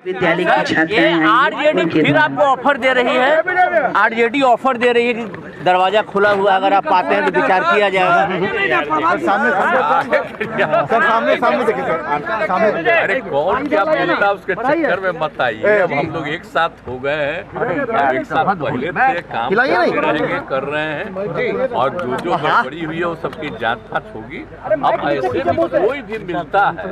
विद्यालय की छात्राएं आरजेडी फिर आपको ऑफर दे रही है, आरजेडी ऑफर दे रही है कि दरवाजा खुला हुआ, अगर आप पाते हैं तो विचार किया जाएगा। सामने देखिए सर, सामने। अरे कौन क्या बोलता उसके चक्कर में मत आइए। अब हम लोग एक साथ हो गए हैं, एक साथ पहले थे, काम कर रहे हैं, और जो जो गड़बड़ी हुई है वो सबकी जांच फांच होगी। अब ऐसे भी कोई भी मिलता है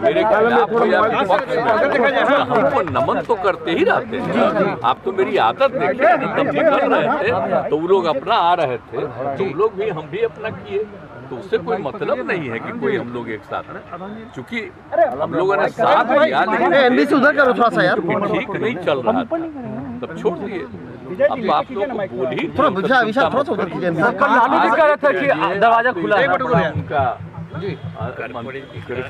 मेरे खिलाफ हो या विपक्ष में, हमको नमन तो करते ही रहते हैं। आप तो मेरी आदत देखिए, तब निकल रहे थे तो वो लोग अपना आ रहे थे, तुम लोग भी हम भी अपना किए, तो उससे कोई मतलब नहीं है कि कोई हम लोग एक साथ हैं। चूंकि हम लोगों ने साथ दिया लेकिन उधर करो थोड़ा सा यार, ठीक नहीं चल रहा था, तब छोड़ दिए। अब आप लोग को बोल ही दरवाजा खुला है उनका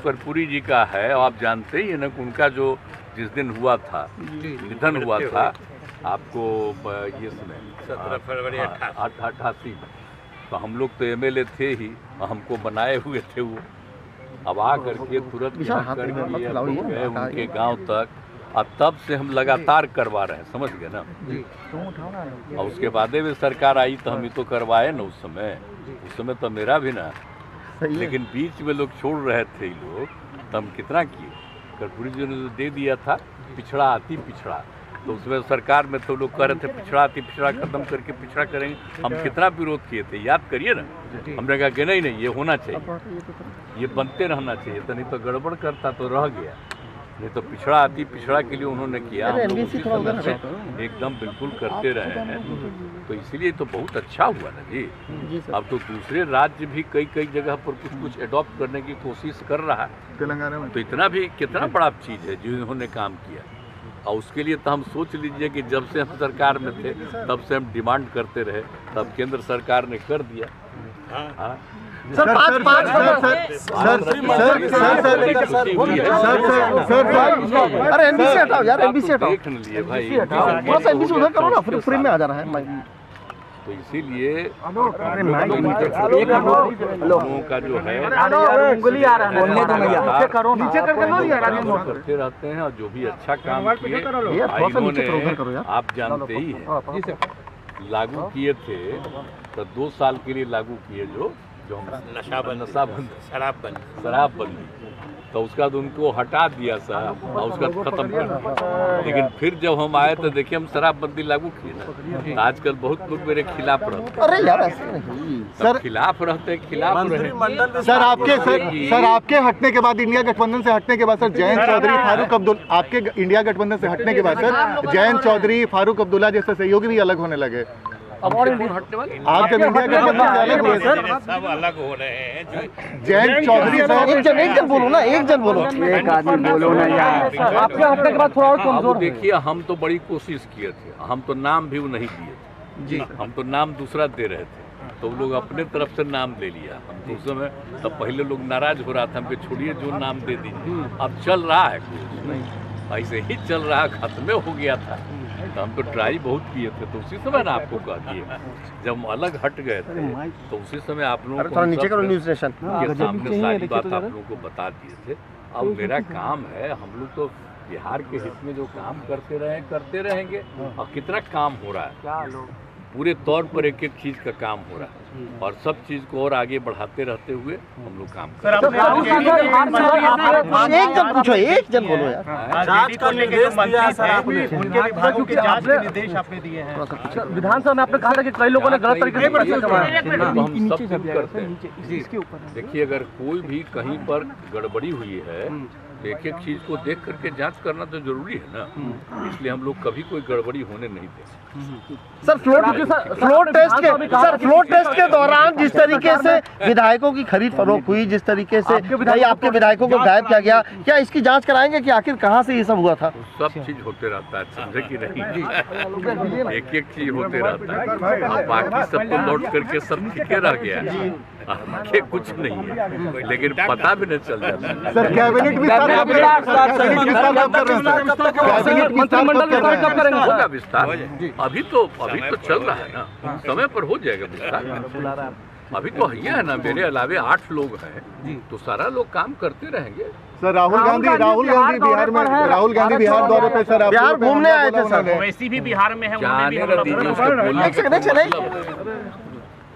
कर्पूरी जी का है। आप जानते ही है ना, उनका जो जिस दिन हुआ था, निधन हुआ था, आपको ये समय 17 फरवरी 88 में, तो हम लोग तो एमएलए थे ही, हमको बनाए हुए थे वो। अब आ करके तुरंत गए उनके गांव तक, और तब से हम लगातार करवा रहे हैं, समझ गए ना। और उसके बाद में सरकार आई तो हम ही तो करवाए ना उस समय तो मेरा भी ना, लेकिन बीच में लोग छोड़ रहे थे लोग, तो हम कितना किए। कर्पूरी जी ने दे दिया था पिछड़ा आती पिछड़ा, तो उसमें सरकार में तो लोग कह रहे थे पिछड़ा आती पिछड़ा खत्म करके पिछड़ा करेंगे। हम कितना विरोध किए थे, याद करिए ना। हमने कहा कि नहीं नहीं, ये होना चाहिए, ये बनते रहना चाहिए, तो नहीं तो गड़बड़ करता तो रह गया। नहीं तो पिछड़ा आती पिछड़ा के लिए उन्होंने किया, हम लोग उसी समय से एकदम बिल्कुल करते रहे हैं, तो इसीलिए तो बहुत अच्छा हुआ ना जी। अब तो दूसरे राज्य भी कई कई जगह पर कुछ एडॉप्ट करने की कोशिश कर रहा है तेलंगाना में, तो इतना भी कितना बड़ा चीज़ है जो इन्होंने काम किया। और उसके लिए तो हम सोच लीजिए कि जब से हम सरकार में थे तब से हम डिमांड करते रहे, तब केंद्र सरकार ने कर दिया। हाँ सर अरे एमबीसी हटाओ यार, एमबीसी हटाओ, देख लिए भाई, थोड़ा सा एमबीसी उधर करो ना, फिर फ्री में आ जा रहा है। तो इसीलिए लोगों का जो है करते रहते हैं, और जो भी अच्छा काम किए इन्होंने, आप जानते ही हैं, लागू किए थे तो 2 साल के लिए लागू किए जो नशाबंदी शराबबंदी, तो उसका बाद उनको हटा दिया साहब, और उसका खत्म कर दिया। लेकिन फिर जब हम आए तो देखिए हम शराबबंदी लागू किए ना, तो आजकल बहुत लोग मेरे खिलाफ रहते। अरे यार ऐसे नहीं सर, खिलाफ रहते, खिलाफ रहे। सर आपके हटने के बाद, इंडिया गठबंधन से हटने के बाद सर, जयंत चौधरी, फारूक अब्दुल्ला, आपके इंडिया गठबंधन से हटने के बाद सर, जयंत चौधरी, फारूक अब्दुल्ला जैसे सहयोगी भी अलग होने लगे। अब और हटने वाले आप जब इंडिया गठबंधन से अलग हुए सर, सब अलग हो रहे हैं। जयंत चौधरी साहब, एक जन बोलो ना, एक जन बोलो, एक आदमी बोलो ना यार। आपके हटने के बाद थोड़ा और कमजोर। देखिए हम तो बड़ी कोशिश किए थे, हम तो नाम भी नहीं दिए जी, हम तो नाम दूसरा दे रहे थे, तो लोग अपने तरफ से नाम ले लिया। हम तो उस समय तब पहले लोग नाराज हो रहा था, हमको छोड़िए जो नाम दे दीजिए। अब चल रहा है कुछ ऐसे ही चल रहा, खत्म हो गया था, तो हम तो ट्राई बहुत किए थे। तो उसी समय ना आपको कह दिए, जब हम अलग हट गए थे तो उसी समय आप लोगों को सामने सारी बात आप लोगों को बता दिए थे। अब मेरा काम है, हम लोग तो बिहार के हित में जो काम करते रहेंगे, और कितना काम हो रहा है, पूरे तौर पर एक एक चीज का काम हो रहा है, और सब चीज को और आगे बढ़ाते रहते हुए हम लोग काम कर रहे हैं। एक जन पूछो, एक जन बोलो यार। जांच करने के निर्देश उनके विभागों के जांच के निर्देश आपने दिए हैं। विधानसभा में आपने कहा था कि कई लोगों ने गलत तरीके से पैसा कमाया। तो हम सब कुछ करते हैं। देखिए अगर कोई भी कहीं पर गड़बड़ी हुई है, एक एक चीज को देख करके जांच करना तो जरूरी है ना, इसलिए हम लोग कभी कोई गड़बड़ी होने नहीं देते। सर फ्लोर टेस्ट के दौरान जिस तरीके से विधायकों की खरीद फरोख्त हुई, जिस तरीके से आपके विधायकों को गायब किया गया, क्या इसकी जांच कराएंगे कि आखिर कहां से ये सब हुआ था? सब चीज होते रहता है, समझे कि नहीं, एक एक चीज होते रहता है। बाकी सब तो लौट करके सब ठीके रह गया है, आगे कुछ नहीं है, लेकिन पता भी नहीं चल जाता। सर कैबिनेट विस्तार होगा विस्तार, अभी तो चल रहा है ना, समय पर हो जाएगा विस्तार। अभी तो है ना, मेरे अलावे 8 लोग हैं, तो सारा लोग काम करते रहेंगे। सर राहुल गांधी बिहार में, राहुल गांधी बिहार दौरे पे सर बिहार घूमने आए थे सर, वैसी भी बिहार में है, जाने का दीजिए, उसको बोलने का मतलब है।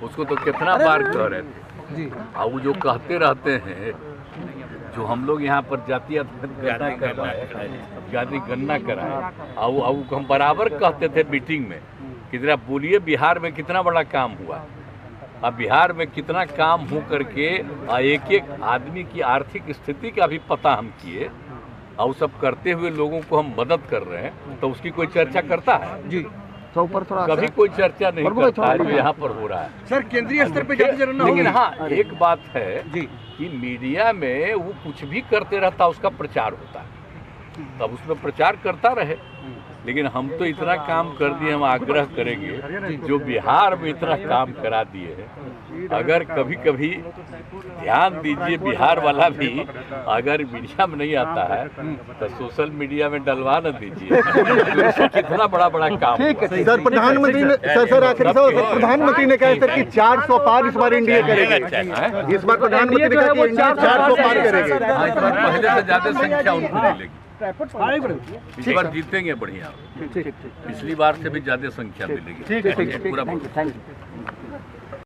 उसको तो कितना बार कह रहे थे, और वो जो कहते रहते हैं, जो हम लोग यहाँ पर जातीय गणना कर रहे हैं, जाति गणना कराए, और हम बराबर कहते थे मीटिंग में कि जरा बोलिए बिहार में कितना बड़ा काम हुआ। अब बिहार में कितना काम हो करके एक एक आदमी की आर्थिक स्थिति का भी पता हम किए, और सब करते हुए लोगों को हम मदद कर रहे हैं, तो उसकी कोई चर्चा करता है जी? कभी कोई चर्चा नहीं करता है जो यहाँ पर हो रहा है। सर केंद्रीय स्तर पे जाति जनगणना लेकिन हाँ, एक बात है कि मीडिया में वो कुछ भी करते रहता, उसका प्रचार होता है, तब उसमें प्रचार करता रहे। लेकिन हम तो इतना काम कर दिए, हम आग्रह करेंगे जो बिहार में इतना काम करा दिए हैं, अगर कभी कभी ध्यान दीजिए, बिहार वाला भी अगर मीडिया में नहीं आता है तो सोशल मीडिया में डलवा न दीजिए, कितना बड़ा बड़ा काम। सर प्रधानमंत्री ने सर आखिर प्रधानमंत्री ने कहा सर कि 400 पार इस बार इंडिया करेगा। इस बार प्रधानमंत्री ने कहा कि इंडिया 400 पार करेगी। इस बार पहले से ज्यादा संख्या उनको मिलेगी, इस बार जीतेंगे बढ़िया, पिछली बार से भी ज्यादा संख्या मिलेगी। पूरा